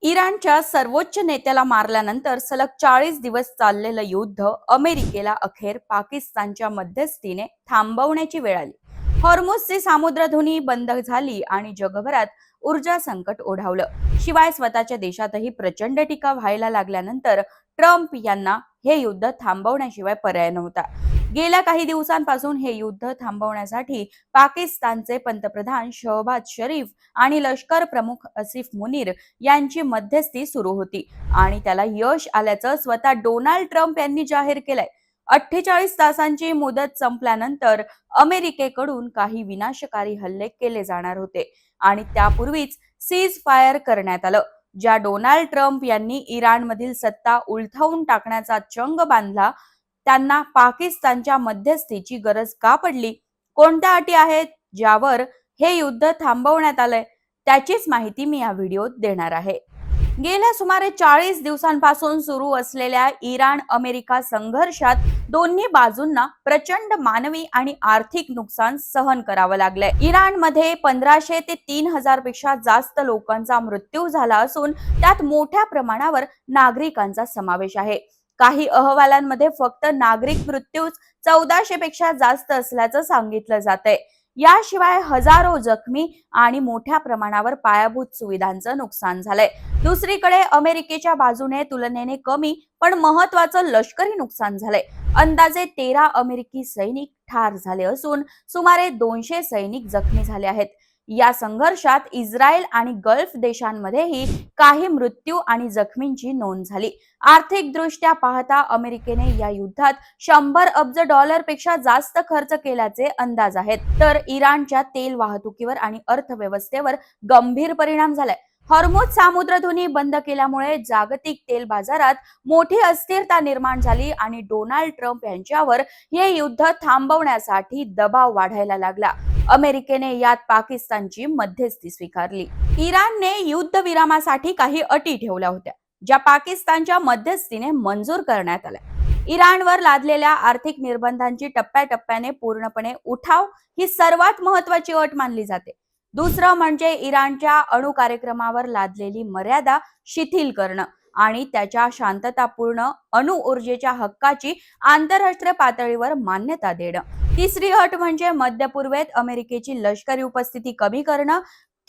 इराणच्या सर्वोच्च नेत्याला मारल्यानंतर सलग 40 दिवस चाललेलं युद्ध अमेरिकेला अखेर पाकिस्तानच्या मध्यस्थीने थांबवण्याची वेळ आली. हॉर्मुझची सामुद्रधुनी बंद झाली आणि जगभरात ऊर्जा संकट ओढावलं. शिवाय स्वतःच्या देशातही प्रचंड टीका व्हायला लागल्यानंतर ट्रम्प यांना हे युद्ध थांबवण्याशिवाय पर्याय नव्हता. गेल्या काही दिवसांपासून हे युद्ध थांबवण्यासाठी पाकिस्तानचे पंतप्रधान शहबाज शरीफ आणि लष्कर प्रमुख आसिफ मुनीर यांची मध्यस्थी सुरू होती आणि त्याला यश आल्याचं स्वतः डोनाल्ड ट्रम्प यांनी जाहीर केलंय. 48 तासांची मुदत संपल्यानंतर अमेरिकेकडून काही विनाशकारी हल्ले केले जाणार होते आणि त्यापूर्वीच सीज फायर करण्यात आलं. ज्या डोनाल्ड ट्रम्प यांनी इराणमधील सत्ता उलथवून टाकण्याचा चंग बांधला, त्यांना पाकिस्तानच्या मध्यस्थीची गरज का पडली? कोणत्या अटी आहेत ज्यावर हे युद्ध थांबवण्यात आलंय? त्याचीच माहिती मी या व्हिडिओत देणार आहे. गेल्या सुमारे 40 दिवसांपासून सुरू असलेल्या इराण अमेरिका संघर्षात दोन्ही बाजूंना प्रचंड मानवी आणि आर्थिक नुकसान सहन करावं लागलंय. इराणमध्ये 1500 ते 3000 पेक्षा जास्त लोकांचा मृत्यू झाला असून त्यात मोठ्या प्रमाणावर नागरिकांचा समावेश आहे. काही अहवालांमध्ये फक्त नागरिक मृत्यूच 1400 पेक्षा जास्त असल्याचं सांगितलं जातंय. याशिवाय हजारो जखमी आणि मोठ्या प्रमाणावर पायाभूत सुविधांचं नुकसान झालंय. दुसरीकडे अमेरिकेच्या बाजूने तुलनेने कमी पण महत्वाचं लष्करी नुकसान झालंय. अंदाजे 13 अमेरिकी सैनिक ठार झाले असून सुमारे 200 सैनिक जखमी झाले आहेत. या संघर्षात इस्रायल आणि गल्फ देशांमध्येही काही मृत्यू आणि जखमींची नोंद झाली. आर्थिकदृष्ट्या पाहता अमेरिकेने या युद्धात 100 अब्ज डॉलरपेक्षा जास्त खर्च केल्याचे अंदाज आहेत. तर इराणच्या तेल वाहतुकीवर आणि अर्थव्यवस्थेवर गंभीर परिणाम झालाय. हॉर्मुझ सामुद्रधुनी बंद केल्यामुळे जागतिक तेल बाजारात मोठी अस्थिरता निर्माण झाली आणि डोनाल्ड ट्रम्प यांच्यावर हे युद्ध थांबवण्यासाठी दबाव वाढायला लागला. अमेरिकेने यात पाकिस्तानची मध्यस्थी स्वीकारली. इराणने युद्धविरामासाठी काही अटी ठेवल्या होत्या, ज्या पाकिस्तानच्या मध्यस्थीने मंजूर करण्यात आल्या. इराणवर लादलेल्या आर्थिक निर्बंधांची टप्प्याटप्प्याने पूर्णपणे उठाव ही सर्वात महत्वाची अट मानली जाते. दुसरं म्हणजे इराणच्या अणु कार्यक्रमावर लादलेली मर्यादा शिथिल करणं आणि त्याच्या शांततापूर्ण अणु ऊर्जेच्या हक्काची आंतरराष्ट्रीय पातळीवर मान्यता देणं. तिसरी अट म्हणजे मध्य पूर्वेत अमेरिकेची लष्करी उपस्थिती कमी करणं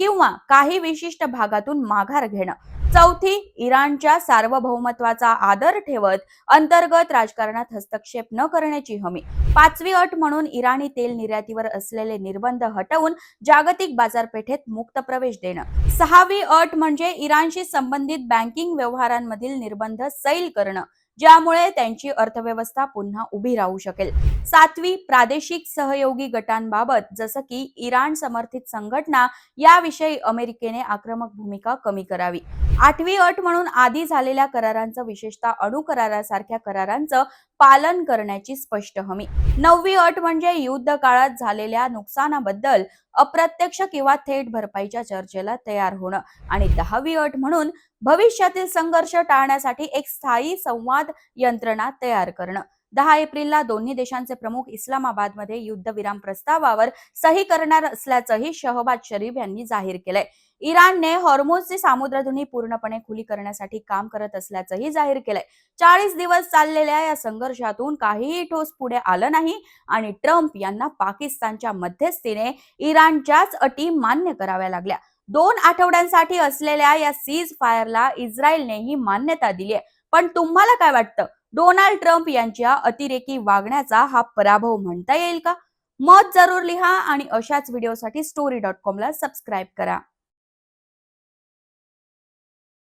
किंवा काही विशिष्ट भागातून माघार घेणं. चौथी, इराणच्या सार्वभौमत्वाचा आदर ठेवत अंतर्गत राजकारणात हस्तक्षेप न करण्याची हमी. पाचवी अट म्हणून इराणी तेल निर्यातीवर असलेले निर्बंध हटवून जागतिक बाजारपेठेत मुक्त प्रवेश देणं. सहावी अट म्हणजे इराणशी संबंधित बँकिंग व्यवहारांमधील निर्बंध सैल करणं, ज्यामुळे त्यांची अर्थव्यवस्था पुन्हा उभी राहू शकेल. सातवी, प्रादेशिक सहयोगी गटांबाबत जसं की इराण समर्थित संघटना याविषयी अमेरिकेने आक्रमक भूमिका कमी करावी. आठवी अट म्हणून आधी झालेल्या करारांचं, विशेषतः अणु करारासारख्या करारांचं पालन करण्याची स्पष्ट हमी. नववी अट म्हणजे युद्ध काळात झालेल्या नुकसानाबद्दल अप्रत्यक्ष किंवा थेट भरपाईच्या चर्चेला तयार होणं. आणि 10वी अट म्हणून भविष्यातील संघर्ष टाळण्यासाठी एक स्थायी संवाद यंत्रणा तयार करणं. 10 एप्रिलला दोन्ही देशांचे प्रमुख इस्लामाबादमध्ये युद्धविराम प्रस्तावावर सही करणार असल्याचंही शहबाज शरीफ यांनी जाहीर केलंय. इराणने हॉर्मुझची सामुद्रधुनी पूर्णपणे खुली करण्यासाठी काम करत असल्याचंही जाहीर केलंय. 40 दिवस चाललेल्या या संघर्षातून काहीही ठोस पुढे आलं नाही आणि ट्रम्प यांना पाकिस्तानच्या मध्यस्थीने इराणच्याच अटी मान्य कराव्या लागल्या. 2 आठवड्यांसाठी असलेल्या या सीज फायरला इस्रायलनेही मान्यता दिली आहे. पण तुम्हाला काय वाटतं? डोनाल्ड ट्रम्प यांच्या अतिरेकी वागण्याचा हा पराभव म्हणता येईल का? मत जरूर लिहा आणि अशाच व्हिडिओसाठी story.com ला सबस्क्राईब करा.